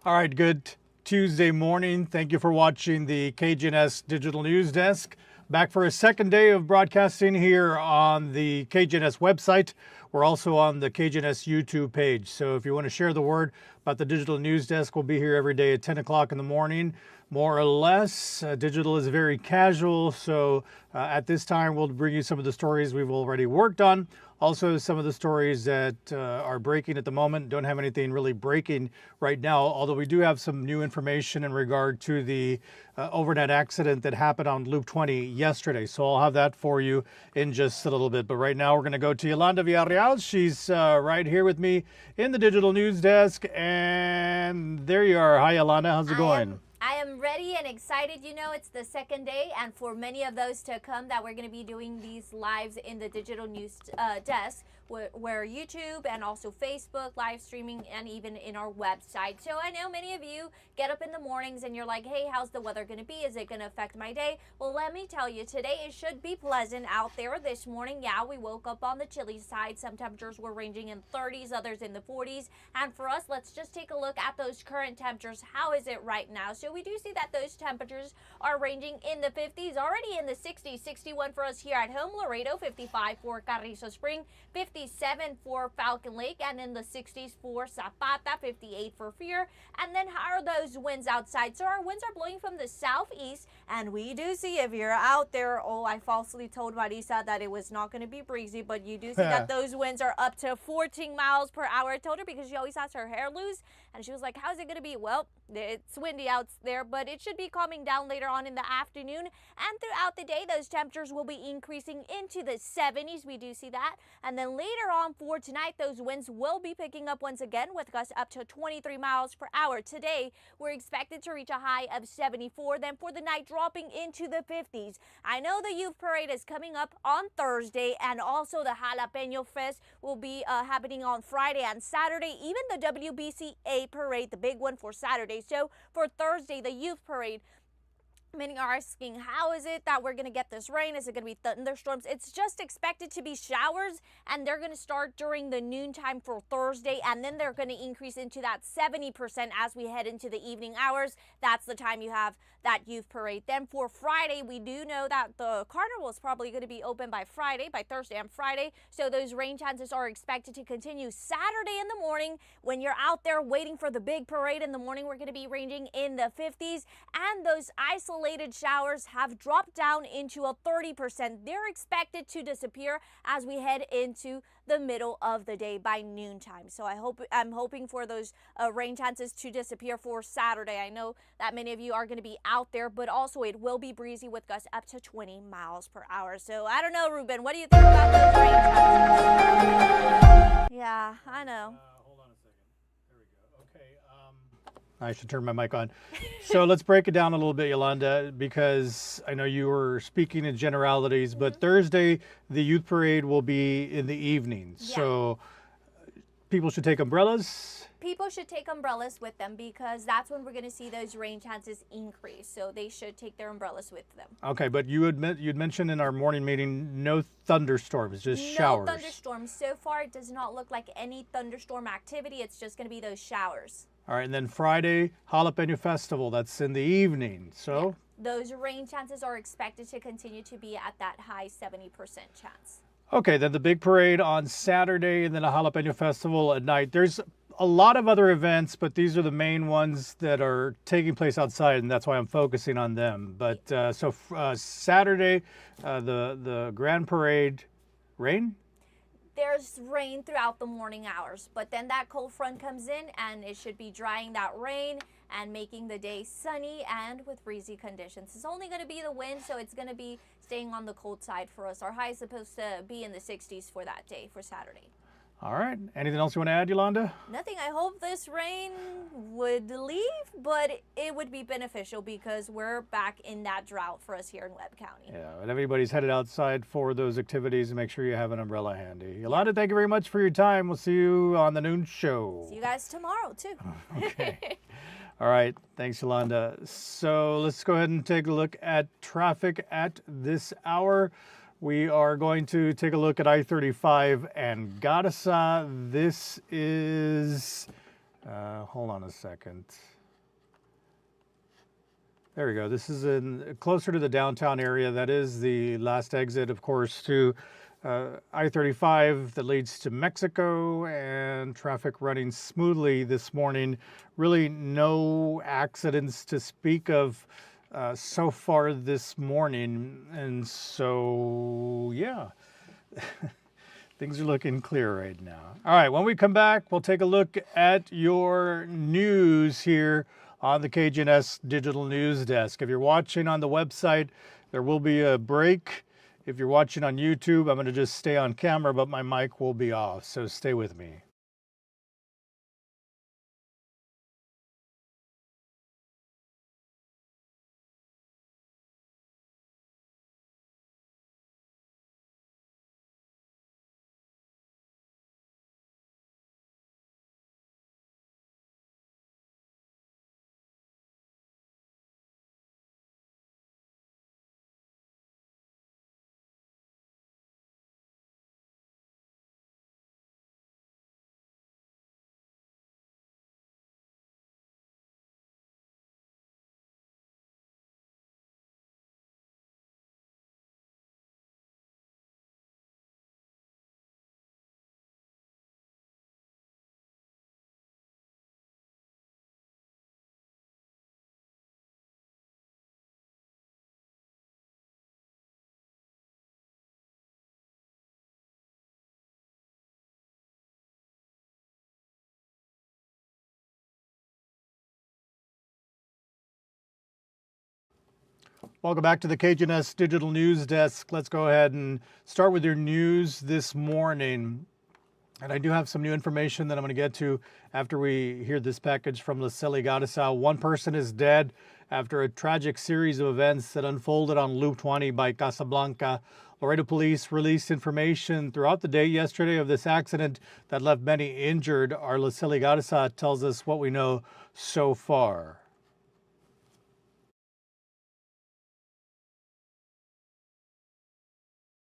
All right, good Tuesday morning. Thank you for watching the KGNS Digital News Desk. Back for a second day of broadcasting here on the KGNS website. We're also on the KGNS YouTube page. So if you want to share the word about the Digital News Desk, we'll be here every day at 10 o'clock in the morning, more or less. Digital is very casual, so at this time we'll bring you some of the stories we've already worked on. Also, some of the stories that are breaking at the moment. Don't have anything really breaking right now, although we do have some new information in regard to the overnight accident that happened on Loop 20 yesterday. So I'll have that for you in just a little bit. But right now, we're going to go to Yolanda Villarreal. She's right here with me in the Digital News Desk. And there you are. Hi, Yolanda. How's it going? I am ready and excited. You know, it's the second day, and for many of those to come that we're going to be doing these lives in the Digital News Desk, where YouTube and also Facebook live streaming, and even in our website. So I know many of you get up in the mornings and you're like, hey, how's the weather going to be? Is it going to affect my day? Well, let me tell you, today it should be pleasant out there. This morning, yeah, we woke up on the chilly side. Some temperatures were ranging in 30s, others in the 40s. And for us, let's just take a look at those current temperatures. How is it right now? So we do see that those temperatures are ranging in the 50s, already in the 60s, 61 for us here at home, Laredo, 55 for Carrizo Spring, 57 for Falcon Lake, and in the 60s for Zapata, 58 for Fear. And then how are those winds outside? So our winds are blowing from the southeast, and we do see, if you're out there, oh, I falsely told Marisa that it was not going to be breezy, but you do see that those winds are up to 14 miles per hour. I told her because she always has her hair loose, and she was like, how's it going to be? Well, it's windy out there, but it should be calming down later on in the afternoon. And throughout the day, those temperatures will be increasing into the 70s. We do see that. And then later on for tonight, those winds will be picking up once again with gusts up to 23 miles per hour. Today, we're expected to reach a high of 74. Then for the night, dropping into the 50s. I know the Youth Parade is coming up on Thursday, and also the Jalapeno Fest will be happening on Friday and Saturday. Even the WBCA Parade, the big one for Saturday. So for Thursday, the Youth Parade, many are asking, how is it that we're going to get this rain? Is it going to be thunderstorms? It's just expected to be showers, and they're going to start during the noontime for Thursday, and then they're going to increase into that 70% as we head into the evening hours. That's the time you have that Youth Parade. Then for Friday, we do know that the carnival is probably going to be open by Thursday and Friday, so those rain chances are expected to continue. Saturday in the morning, when you're out there waiting for the big parade in the morning, we're going to be ranging in the 50s, and those isolated showers have dropped down into a 30%. They're expected to disappear as we head into the middle of the day by noontime. So I'm hoping for those rain chances to disappear for Saturday. I know that many of you are going to be out there, but also it will be breezy with gusts up to 20 miles per hour. So I don't know, Ruben, what do you think about those rain chances? Yeah, I know. Hold on a second. There we go. Okay. I should turn my mic on. So let's break it down a little bit, Yolanda, because I know you were speaking in generalities, but Thursday, the Youth Parade will be in the evening. Yeah. So people should take umbrellas. People should take umbrellas with them because that's when we're going to see those rain chances increase. So they should take their umbrellas with them. Okay, but you'd mentioned in our morning meeting no thunderstorms, just showers. No thunderstorms. So far, it does not look like any thunderstorm activity. It's just going to be those showers. All right, and then Friday, Jalapeno Festival, that's in the evening. So those rain chances are expected to continue to be at that high 70% chance. Okay, then the big parade on Saturday, and then a Jalapeno Festival at night. There's a lot of other events, but these are the main ones that are taking place outside, and that's why I'm focusing on them. But Saturday, the Grand Parade, rain? There's rain throughout the morning hours, but then that cold front comes in and it should be drying that rain and making the day sunny and with breezy conditions. It's only going to be the wind, so it's going to be staying on the cold side for us. Our high is supposed to be in the 60s for that day, for Saturday. All right. Anything else you want to add, Yolanda? Nothing. I hope this rain would leave, but it would be beneficial because we're back in that drought for us here in Webb County. Yeah, and everybody's headed outside for those activities, and make sure you have an umbrella handy. Yolanda, thank you very much for your time. We'll see you on the noon show. See you guys tomorrow, too. Okay. All right. Thanks, Yolanda. So let's go ahead and take a look at traffic at this hour. We are going to take a look at I-35 and Garza. This is, hold on a second. There we go. This is in closer to the downtown area. That is the last exit, of course, to I-35 that leads to Mexico, and traffic running smoothly this morning. Really no accidents to speak of so far this morning. And so, yeah, things are looking clear right now. All right, when we come back, we'll take a look at your news here on the KGNS Digital News Desk. If you're watching on the website, there will be a break. If you're watching on YouTube, I'm going to just stay on camera, but my mic will be off, so stay with me. Welcome back to the KGNS Digital News Desk. Let's go ahead and start with your news this morning. And I do have some new information that I'm going to get to after we hear this package from Laseli Garza. One person is dead after a tragic series of events that unfolded on Loop 20 by Casablanca. Laredo police released information throughout the day yesterday of this accident that left many injured. Our Laseli Garza tells us what we know so far.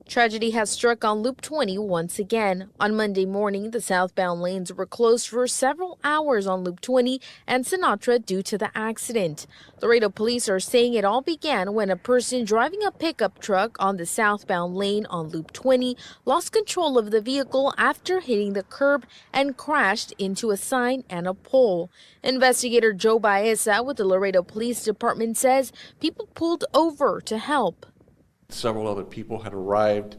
Tragedy has struck on Loop 20 once again. On Monday morning, the southbound lanes were closed for several hours on Loop 20 and Sinatra due to the accident. Laredo police are saying it all began when a person driving a pickup truck on the southbound lane on Loop 20 lost control of the vehicle after hitting the curb and crashed into a sign and a pole. Investigator Joe Baeza with the Laredo Police Department says people pulled over to help. Several other people had arrived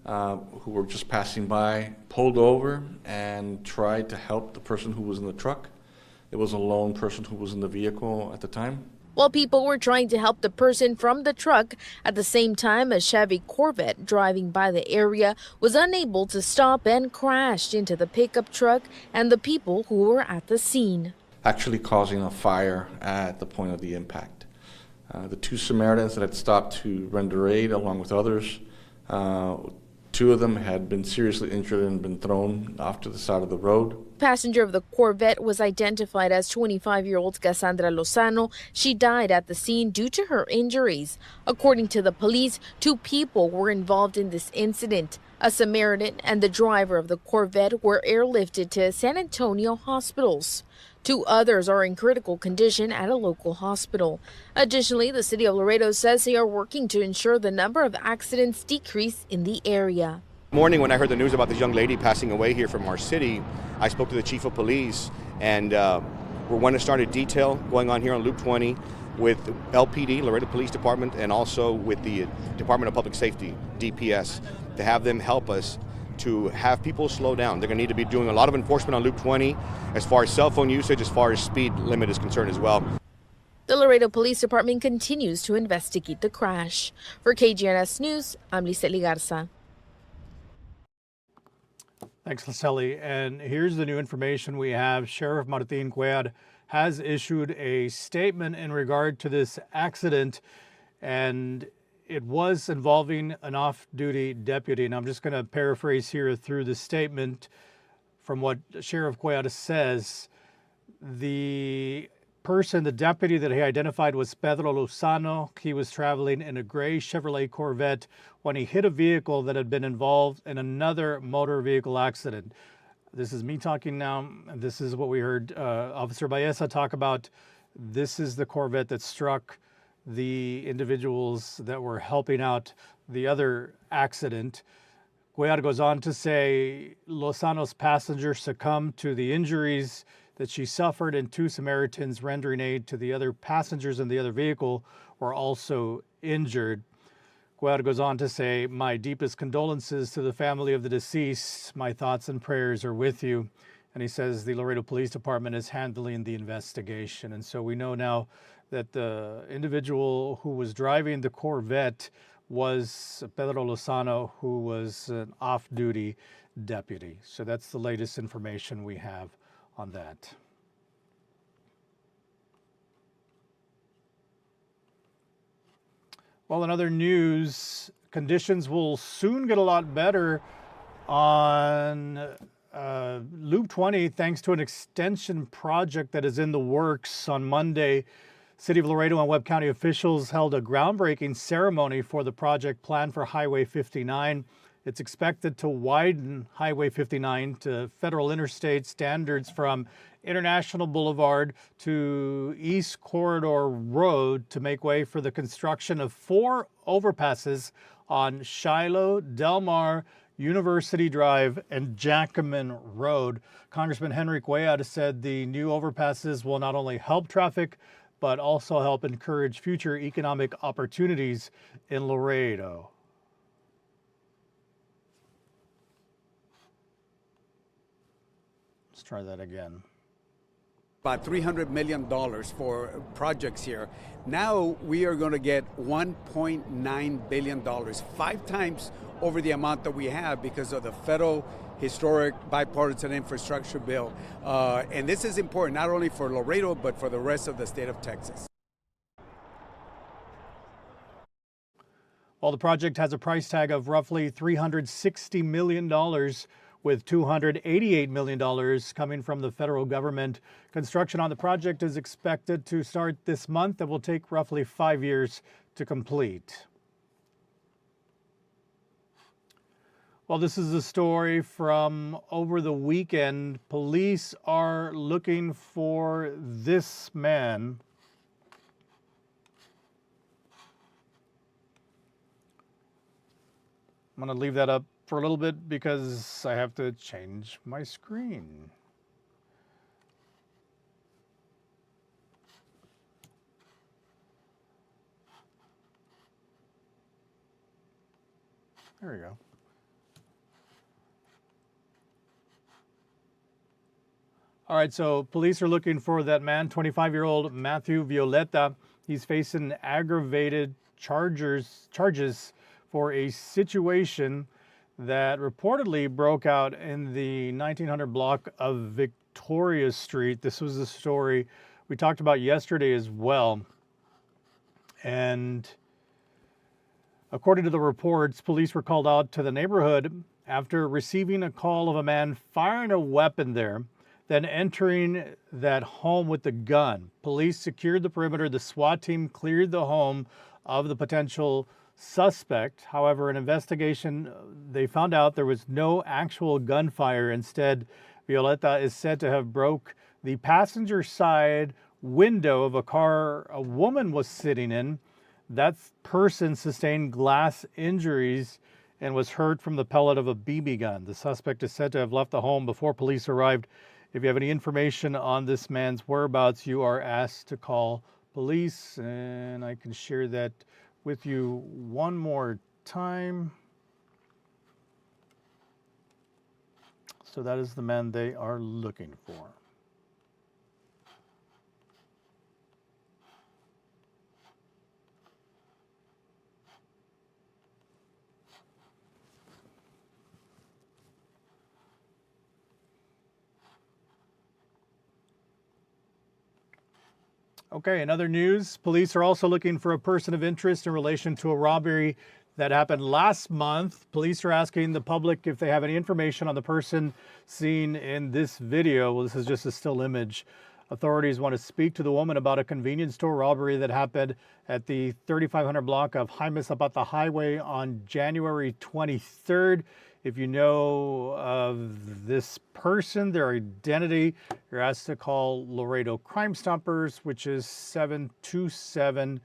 who were just passing by, pulled over and tried to help the person who was in the truck. It was a lone person who was in the vehicle at the time. While people were trying to help the person from the truck, at the same time a Chevy Corvette driving by the area was unable to stop and crashed into the pickup truck and the people who were at the scene, Actually causing a fire at the point of the impact. The two Samaritans that had stopped to render aid, along with others, two of them had been seriously injured and been thrown off to the side of the road. Passenger of the Corvette was identified as 25-year-old Cassandra Lozano. She died at the scene due to her injuries. According to the police, two people were involved in this incident. A Samaritan and the driver of the Corvette were airlifted to San Antonio hospitals. Two others are in critical condition at a local hospital. Additionally, the city of Laredo says they are working to ensure the number of accidents decrease in the area. Morning, when I heard the news about this young lady passing away here from our city, I spoke to the chief of police, and we're going to start a detail going on here on Loop 20 with LPD, Laredo Police Department, and also with the Department of Public Safety, DPS, to have them help us to have people slow down. They're going to need to be doing a lot of enforcement on Loop 20 as far as cell phone usage, as far as speed limit is concerned as well. The Laredo Police Department continues to investigate the crash. For KGNS News, I'm Laseli Garza. Thanks, Laseli. And here's the new information we have. Sheriff Martin Cuellar has issued a statement in regard to this accident, and it was involving an off-duty deputy. And I'm just going to paraphrase here through the statement from what Sheriff Cuellar says. The deputy that he identified was Pedro Lozano. He was traveling in a gray Chevrolet Corvette when he hit a vehicle that had been involved in another motor vehicle accident. This is me talking now. This is what we heard Officer Baeza talk about. This is the Corvette that struck the individuals that were helping out the other accident. Cuellar goes on to say Lozano's passenger succumbed to the injuries that she suffered, and 2 Samaritans rendering aid to the other passengers in the other vehicle were also injured. Cuellar goes on to say, my deepest condolences to the family of the deceased. My thoughts and prayers are with you. And he says the Laredo Police Department is handling the investigation. And so we know now that the individual who was driving the Corvette was Pedro Lozano, who was an off-duty deputy. So that's the latest information we have on that. Well, in other news, conditions will soon get a lot better on Loop 20 thanks to an extension project that is in the works. On Monday, City of Laredo and Webb County officials held a groundbreaking ceremony for the project planned for Highway 59. It's expected to widen Highway 59 to federal interstate standards from International Boulevard to East Corridor Road to make way for the construction of 4 overpasses on Shiloh, Del Mar, University Drive, and Jackman Road. Congressman Henry Cuellar said the new overpasses will not only help traffic, but also help encourage future economic opportunities in Laredo. Let's try that again. About $300 million for projects here. Now we are going to get $1.9 billion, 5 times over the amount that we have because of the federal historic bipartisan infrastructure bill. And this is important not only for Laredo, but for the rest of the state of Texas. Well, the project has a price tag of roughly $360 million, with $288 million coming from the federal government. Construction on the project is expected to start this month and will take roughly 5 years to complete. Well, this is a story from over the weekend. Police are looking for this man. I'm going to leave that up for a little bit because I have to change my screen. There we go. All right, so police are looking for that man, 25-year-old Matthew Violeta. He's facing aggravated charges for a situation that reportedly broke out in the 1900 block of Victoria Street. This was a story we talked about yesterday as well. And according to the reports, police were called out to the neighborhood after receiving a call of a man firing a weapon there, then entering that home with the gun. Police secured the perimeter. The SWAT team cleared the home of the potential suspect. However, an investigation, they found out there was no actual gunfire. Instead, Violeta is said to have broke the passenger side window of a car a woman was sitting in. That person sustained glass injuries and was hurt from the pellet of a BB gun. The suspect is said to have left the home before police arrived. If you have any information on this man's whereabouts, you are asked to call police, and I can share that with you one more time. So that is the man they are looking for. Okay, in other news, police are also looking for a person of interest in relation to a robbery that happened last month. Police are asking the public if they have any information on the person seen in this video. Well, this is just a still image. Authorities want to speak to the woman about a convenience store robbery that happened at the 3500 block of Jaime Zapata Highway on January 23rd. If you know of this person, their identity, you're asked to call Laredo Crime Stoppers, which is 727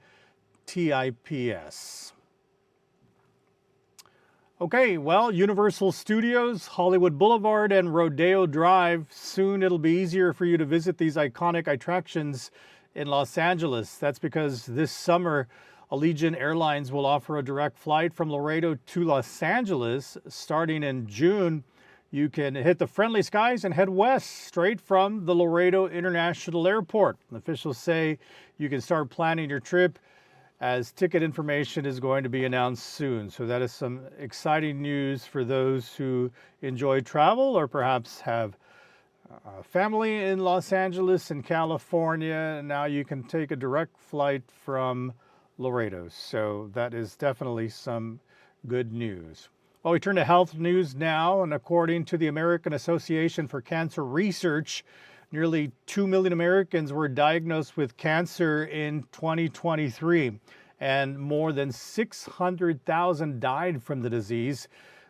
TIPS. Okay, well, Universal Studios, Hollywood Boulevard, and Rodeo Drive. Soon it'll be easier for you to visit these iconic attractions in Los Angeles. That's because this summer, Allegiant Airlines will offer a direct flight from Laredo to Los Angeles. Starting in June, you can hit the friendly skies and head west straight from the Laredo International Airport. Officials say you can start planning your trip as ticket information is going to be announced soon. So that is some exciting news for those who enjoy travel or perhaps have family in Los Angeles and California. Now you can take a direct flight from Laredo. So that is definitely some good news. Well, we turn to health news now, and according to the American Association for Cancer Research, nearly 2 million Americans were diagnosed with cancer in 2023, and more than 600,000 died from the disease.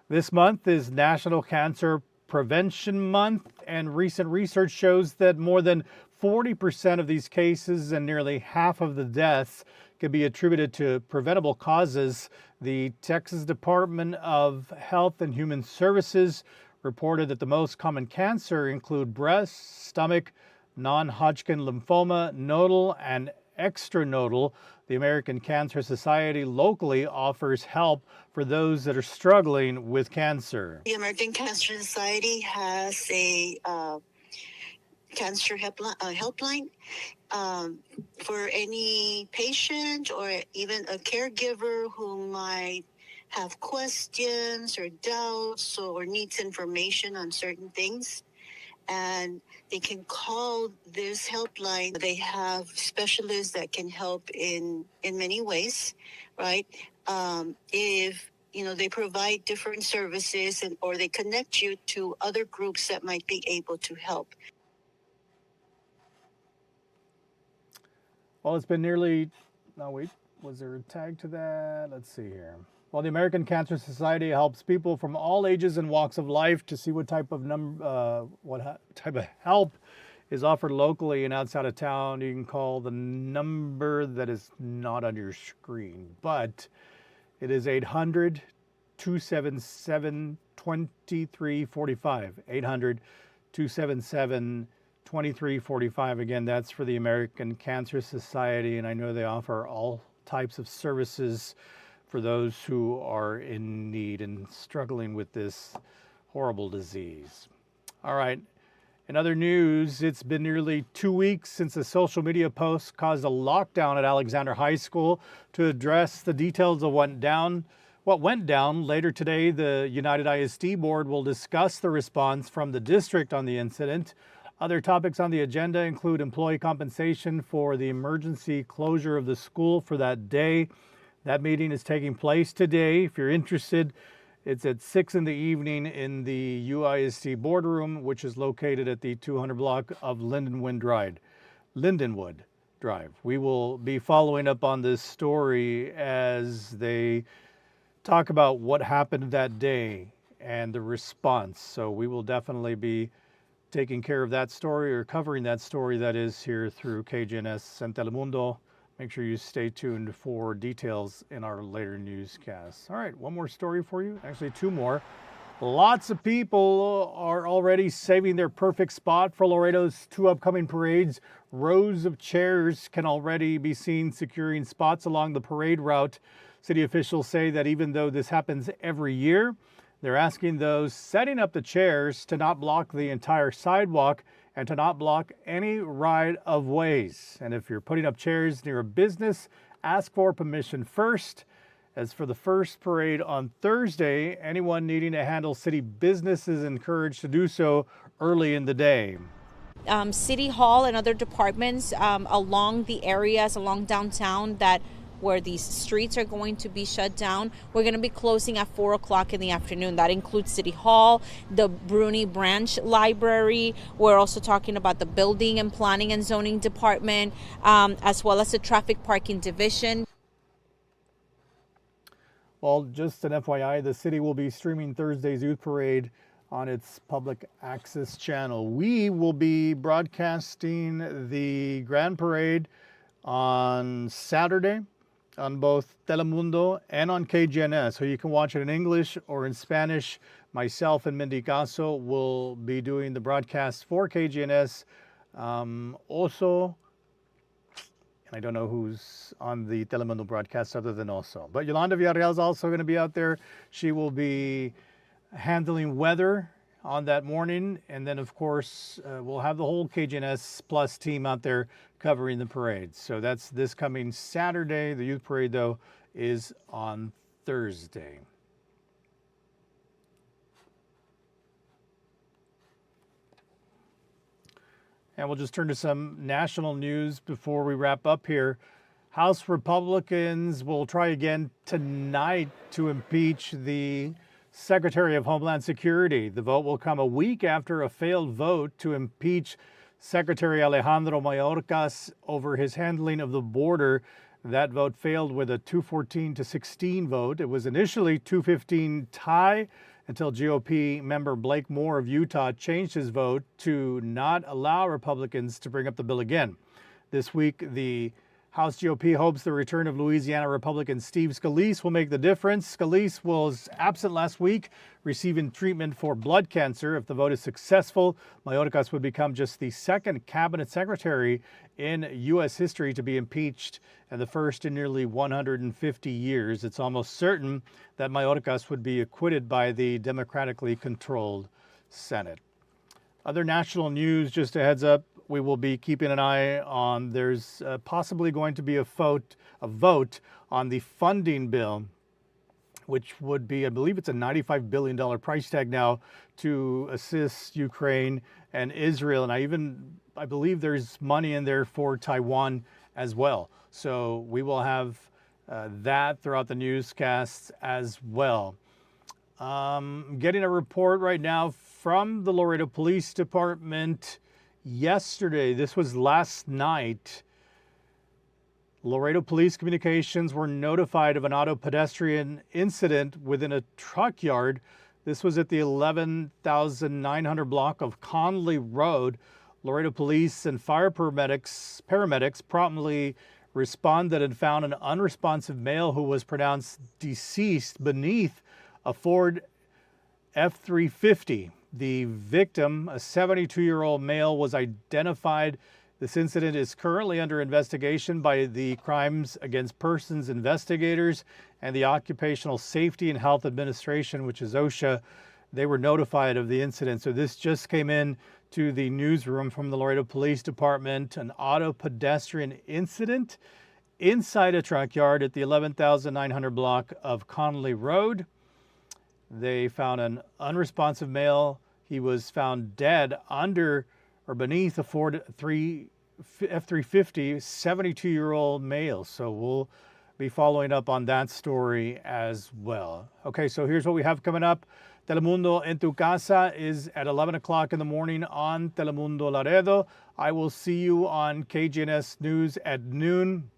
This month is National Cancer Prevention Month, and recent research shows that more than 40% of these cases and nearly half of the deaths can be attributed to preventable causes. The Texas Department of Health and Human Services reported that the most common cancer include breast, stomach, non-Hodgkin lymphoma, nodal, and extranodal. The American Cancer Society locally offers help for those that are struggling with cancer. The American Cancer Society has a cancer helpline for any patient or even a caregiver who might have questions or doubts or needs information on certain things. And they can call this helpline. They have specialists that can help in many ways, right? If they provide different services or they connect you to other groups that might be able to help. Well, it's been was there a tag to that? Let's see here. Well, the American Cancer Society helps people from all ages and walks of life. To see what type of type of help is offered locally and outside of town, you can call the number that is not on your screen, but it is 800-277-2345. 800-277-2345. Again, that's for the American Cancer Society, and I know they offer all types of services for those who are in need and struggling with this horrible disease. All right. In other news, it's been nearly 2 weeks since a social media post caused a lockdown at Alexander High School. To address the details of what went down, later today, the United ISD Board will discuss the response from the district on the incident. Other topics on the agenda include employee compensation for the emergency closure of the school for that day. That meeting is taking place today. If you're interested, it's at 6 in the evening in the UISD boardroom, which is located at the 200 block of Lindenwood Drive. We will be following up on this story as they talk about what happened that day and the response. So we will definitely be taking care of that story, or covering that story, that is, here through KGNS and Telemundo. Make sure you stay tuned for details in our later newscasts. All right, one more story for you. Actually, two more. Lots of people are already saving their perfect spot for Laredo's two upcoming parades. Rows of chairs can already be seen securing spots along the parade route. City officials say that even though this happens every year, they're asking those setting up the chairs to not block the entire sidewalk and to not block any right-of-ways. And if you're putting up chairs near a business, ask for permission first. As for the first parade on Thursday, anyone needing to handle city business is encouraged to do so early in the day. City Hall and other departments along the areas along downtown where these streets are going to be shut down, we're going to be closing at 4 o'clock in the afternoon. That includes City Hall, the Bruni Branch Library. We're also talking about the Building and Planning and Zoning Department, as well as the Traffic Parking Division. Well, just an FYI, the city will be streaming Thursday's Youth Parade on its public access channel. We will be broadcasting the Grand Parade on Saturday, on both Telemundo and on KGNS. So you can watch it in English or in Spanish. Myself and Mindy Caso will be doing the broadcast for KGNS. Also, and I don't know who's on the Telemundo broadcast other than also. But Yolanda Villarreal is also going to be out there. She will be handling weather on that morning. And then, of course, we'll have the whole KGNS Plus team out there covering the parade. So that's this coming Saturday. The youth parade, though, is on Thursday. And we'll just turn to some national news before we wrap up here. House Republicans will try again tonight to impeach the Secretary of Homeland Security. The vote will come a week after a failed vote to impeach Secretary Alejandro Mayorkas over his handling of the border. That vote failed with a 214 to 16 vote. It was initially 215 tie until GOP member Blake Moore of Utah changed his vote to not allow Republicans to bring up the bill again. This week, the House GOP hopes the return of Louisiana Republican Steve Scalise will make the difference. Scalise was absent last week, receiving treatment for blood cancer. If the vote is successful, Mayorkas would become just the second cabinet secretary in U.S. history to be impeached and the first in nearly 150 years. It's almost certain that Mayorkas would be acquitted by the democratically controlled Senate. Other national news, just a heads up, we will be keeping an eye on. There's possibly going to be a vote on the funding bill, which would be, I believe it's a $95 billion price tag now to assist Ukraine and Israel. And I believe there's money in there for Taiwan as well. So we will have that throughout the newscasts as well. Getting a report right now from the Laredo Police Department. Yesterday, this was last night, Laredo Police Communications were notified of an auto pedestrian incident within a truck yard. This was at the 11,900 block of Conley Road. Laredo Police and fire paramedics promptly responded and found an unresponsive male who was pronounced deceased beneath a Ford F-350. The victim, a 72-year-old male, was identified. This incident is currently under investigation by the Crimes Against Persons investigators and the Occupational Safety and Health Administration, which is OSHA. They were notified of the incident. So this just came in to the newsroom from the Laredo Police Department, an auto pedestrian incident inside a truck yard at the 11,900 block of Conley Road. They found an unresponsive male. He was found dead under or beneath a Ford F-350, 72-year-old male. So we'll be following up on that story as well. Okay, so here's what we have coming up. Telemundo en tu casa is at 11 o'clock in the morning on Telemundo Laredo. I will see you on KGNS News at noon.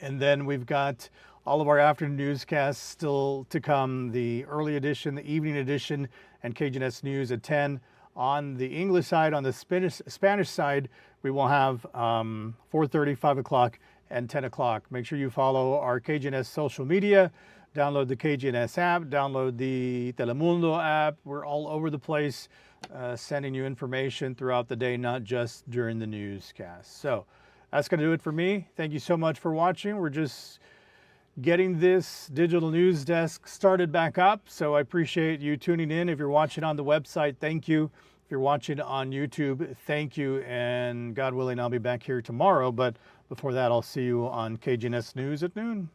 And then we've got all of our afternoon newscasts still to come, the early edition, the evening edition, and KGNS News at 10. On the English side, on the Spanish side, we will have 4:30, 5 o'clock, and 10 o'clock. Make sure you follow our KGNS social media. Download the KGNS app. Download the Telemundo app. We're all over the place sending you information throughout the day, not just during the newscast. So that's going to do it for me. Thank you so much for watching. We're just getting this digital news desk started back up. So I appreciate you tuning in. If you're watching on the website, thank you. If you're watching on YouTube, thank you. And God willing, I'll be back here tomorrow. But before that, I'll see you on KGNS News at noon.